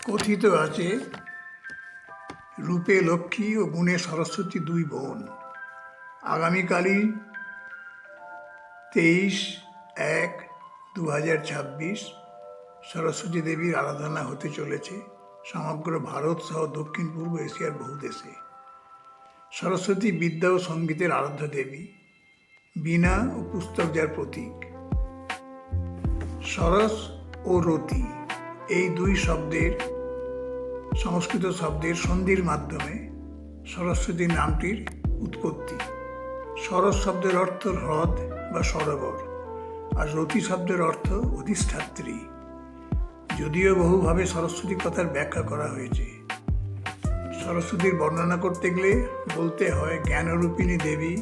কথিত আছে রূপে লক্ষ্মী ও গুণে সরস্বতী দুই বোন। আগামীকালই 23/1/2026 সরস্বতী দেবীর আরাধনা হতে চলেছে সমগ্র ভারত সহ দক্ষিণ পূর্ব এশিয়ার বহু দেশে। সরস্বতী বিদ্যা ও সঙ্গীতের আরাধ্য দেবী, বীণা ও পুস্তক যার প্রতীক। সরস ও রতি এই দুই শব্দের সংস্কৃত শব্দের সন্ধির মাধ্যমে সরস্বতী নামটির উৎপত্তি। সরস শব্দের অর্থ হ্রদ বা সরোবর, আর রতি শব্দের অর্থ অধিষ্ঠাত্রী। যদিও বহুভাবে সরস্বতী কথার ব্যাখ্যা করা হয়েছে। সরস্বতীর বর্ণনা করতে গেলে বলতে হয় জ্ঞানরূপিণী দেবী,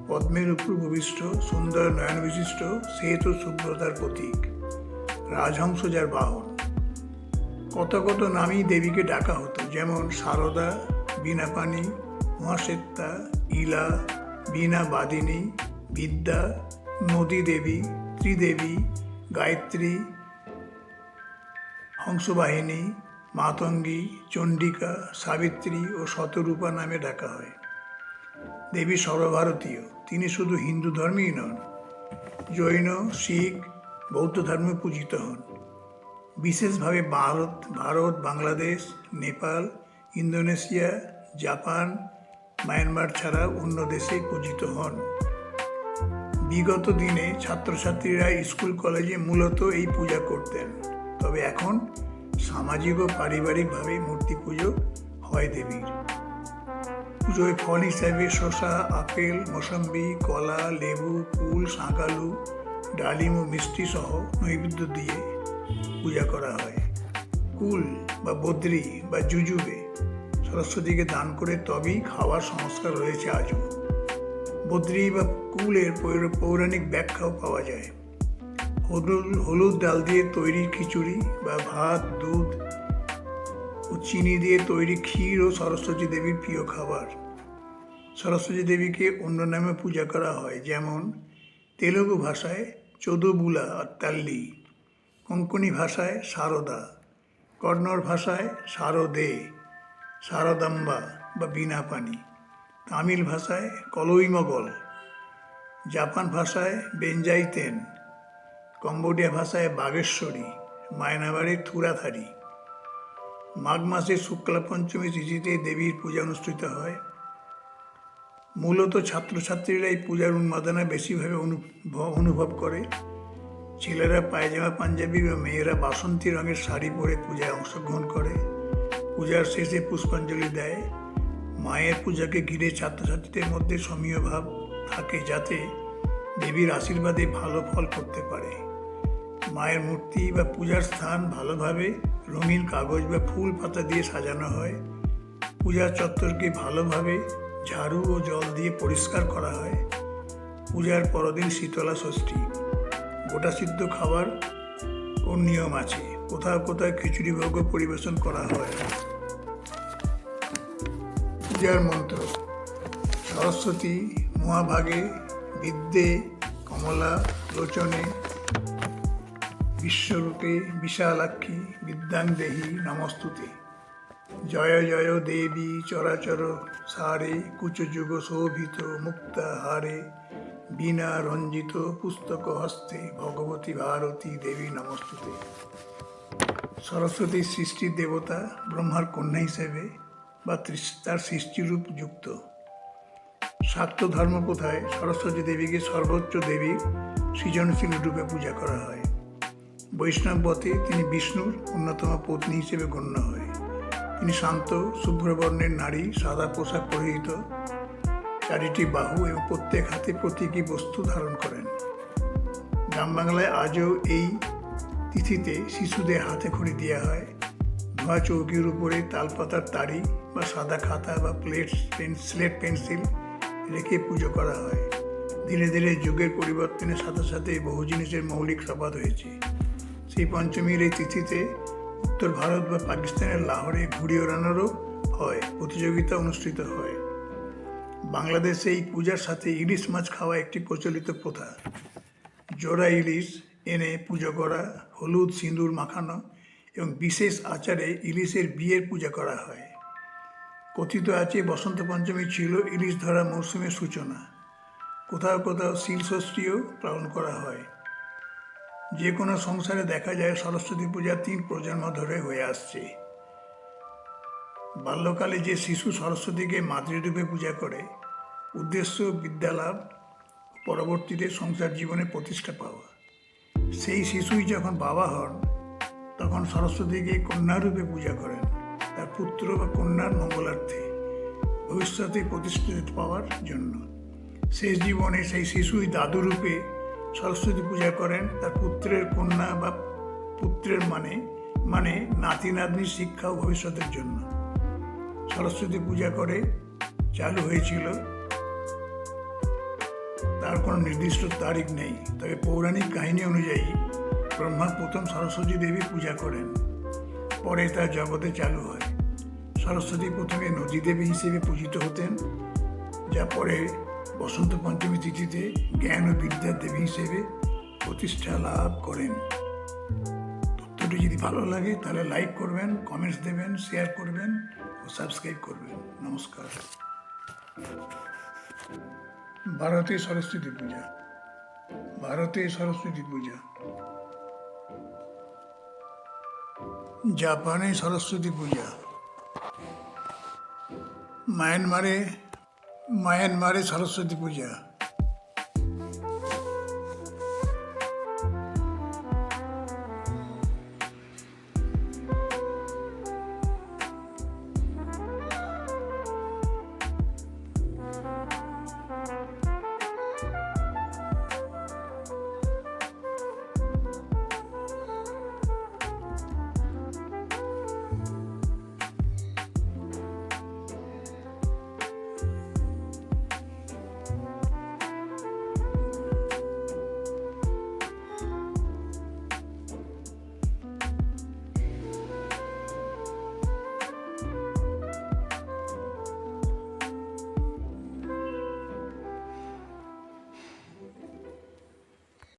পদ্মের উপর ভূমিষ্ঠ, সুন্দর নয়ন বিশিষ্ট, শ্বেত শুভ্রতার প্রতীক, রাজহংস যার বাহন। কত কত নামেই দেবীকে ডাকা হতো, যেমন সারদা, বীণাপাণি, মহাশ্বেতা, ইলা, বীণা বাদিনী, বিদ্যা, নদী দেবী, ত্রিদেবী, গায়ত্রী, হংসবাহিনী, মাতঙ্গী, চণ্ডিকা, সাবিত্রী ও শতরূপা নামে ডাকা হয়। দেবী সর্বভারতীয়। তিনি শুধু হিন্দু ধর্মেই নন, জৈন, শিখ, বৌদ্ধ ধর্মে পূজিত হন। বিশেষভাবে Bharat, Bangladesh, Nepal, Indonesia, Japan, Myanmar ছাড়া অন্য দেশে পূজিত হন। বিগত দিনে ছাত্রছাত্রীরা স্কুল কলেজে মূলত এই পূজা করতেন, তবে এখন সামাজিক ও পারিবারিকভাবে মূর্তি পুজো হয় দেবীর। পুজোয় ফল হিসাবে শসা, আপেল, মৌসম্বি, কলা, লেবু, কুল, শাঁকালু, ডালিম ও মিষ্টি সহ নৈবেদ্য দিয়ে পূজা করা হয়। কুল বা বদ্রি বা জুজুবে সরস্বতীকে দান করে তবেই খাওয়ার সংস্কার রয়েছে আজও। বদ্রি বা কুলের পৌরাণিক ব্যাখ্যাও পাওয়া যায়। হলুদ ডাল দিয়ে তৈরি খিচুড়ি বা ভাত, দুধ ও চিনি দিয়ে তৈরি ক্ষীর ও সরস্বতী দেবীর প্রিয় খাবার। সরস্বতী দেবীকে অন্য নামে পূজা করা হয়, যেমন তেলুগু ভাষায় চোদবুলা আর তাল্লি, কোঙ্কণী ভাষায় সারদা, কন্নড় ভাষায় শারদে, শারদাম্বা বা বীণাপাণি, তামিল ভাষায় কলইমগল, জাপান ভাষায় বেঞ্জাইতেন, কম্বোডিয়া ভাষায় বাগেশ্বরী, মায়ানমারে থুরাথারি। মাঘ মাসের শুক্লা পঞ্চমী তিথিতে দেবীর পূজা অনুষ্ঠিত হয়। মূলত ছাত্রছাত্রীরা এই পূজার উন্মাদনা বেশিভাবে অনুভব করে। ছেলেরা পায়জামা পাঞ্জাবি বা মেয়েরা বাসন্তী রঙের শাড়ি পরে পূজায় অংশগ্রহণ করে। পূজার শেষে পুষ্পাঞ্জলি দেয়। মায়ের পূজাকে ঘিরে ছাত্রছাত্রীদের মধ্যে সমীহ ভাব থাকে, যাতে দেবীর আশীর্বাদে ভালো ফল করতে পারে। মায়ের মূর্তি বা পূজার স্থান ভালোভাবে রঙিন কাগজ বা ফুল পাতা দিয়ে সাজানো হয়। পূজার চত্বরকে ভালোভাবে ঝাড়ু ও জল দিয়ে পরিষ্কার করা হয়। পূজার পরদিন শীতলা ষষ্ঠী, গোটা সিদ্ধ খাবার ও নিয়ম আছে। কোথাও কোথাও খিচুড়ি ভোগও পরিবেশন করা হয়। পূজার মন্ত্র: সরস্বতী মহাভাগে বিদ্যে কমলা লোচনে বিশ্বরূপে বিশালাক্ষী বিদ্যাং দেহি নমস্তুতে। জয় জয় দেবী চরাচর সারে কুচযুগ শোভিত মুক্তা হারে বীণা রঞ্জিত পুস্তক হস্তে ভগবতী ভারতী দেবী নমস্তুতে। সরস্বতী সৃষ্টির দেবতা, ব্রহ্মার কন্যা হিসেবে বা তার সৃষ্টিরূপ যুক্ত। শাক্ত ধর্মপ্রথায় সরস্বতী দেবীকে সর্বোচ্চ দেবীর সৃজনশীল রূপে পূজা করা হয়। বৈষ্ণব মতে তিনি বিষ্ণুর অন্যতম পত্নী হিসেবে গণ্য হয়। তিনি শান্ত শুভ্রবর্ণের নারী, সাদা পোশাক পরিহিত, চারিটি বাহু এবং প্রত্যেক হাতে প্রতীকী বস্তু ধারণ করেন। গ্রাম বাংলায় আজও এই তিথিতে শিশুদের হাতে খড়ি দেওয়া হয়। ধোঁয়া চৌকির উপরে তালপাতার তাড়ি বা সাদা খাতা বা স্লেট পেন্সিল রেখে পুজো করা হয়। ধীরে ধীরে যুগের পরিবর্তনের সাথে সাথে বহু জিনিসের মৌলিক তফাৎ হয়েছে। সেই পঞ্চমীর এই তিথিতে উত্তর ভারত বা পাকিস্তানের লাহোরে ঘুড়ি ওড়ানোরও হয়, প্রতিযোগিতা অনুষ্ঠিত হয়। বাংলাদেশে এই পূজার সাথে ইলিশ মাছ খাওয়া একটি প্রচলিত প্রথা। জোড়া ইলিশ এনে পুজো করা, হলুদ সিঁদুর মাখানো এবং বিশেষ আচারে ইলিশের বিয়ের পূজা করা হয়। কথিত আছে বসন্ত পঞ্চমী ছিল ইলিশ ধরা মৌসুমের সূচনা। কোথাও কোথাও শিলষষ্ঠীও পালন করা হয়। যে কোনো সংসারে দেখা যায় সরস্বতী পূজা 3 প্রজন্ম ধরে হয়ে আসছে। বাল্যকালে যে শিশু সরস্বতীকে মাতৃরূপে পূজা করে, উদ্দেশ্য বিদ্যালাভ, পরবর্তীতে সংসার জীবনে প্রতিষ্ঠা পাওয়া। সেই শিশুই যখন বাবা হন তখন সরস্বতীকে কন্যারূপে পূজা করেন তার পুত্র বা কন্যার মঙ্গলার্থে, ভবিষ্যতে প্রতিষ্ঠিত পাওয়ার জন্য। শেষ জীবনে সেই শিশুই দাদুরূপে সরস্বতী পূজা করেন তার পুত্রের কন্যা বা পুত্রের মানে নাতি নাতনির শিক্ষা ও ভবিষ্যতের জন্য। সরস্বতী পূজা করে চালু হয়েছিল, তার কোনো নির্দিষ্ট তারিখ নেই। তবে পৌরাণিক কাহিনী অনুযায়ী ব্রহ্মা প্রথম সরস্বতী দেবী পূজা করেন, পরে তা জগতে চালু হয়। সরস্বতী প্রথমে নদী দেবী হিসেবে পূজিত হতেন, যা পরে বসন্ত পঞ্চমী তিথিতে জ্ঞান ও বিদ্যার দেবী হিসেবে প্রতিষ্ঠা লাভ করেন। তথ্যটি যদি ভালো লাগে তাহলে লাইক করবেন, কমেন্টস দেবেন, শেয়ার করবেন ও সাবস্ক্রাইব করবেন। নমস্কার। ভারতে সরস্বতী পূজা। ভারতে সরস্বতী পূজা, জাপানে সরস্বতী পূজা, মায়ানমারে সরস্বতী পূজা,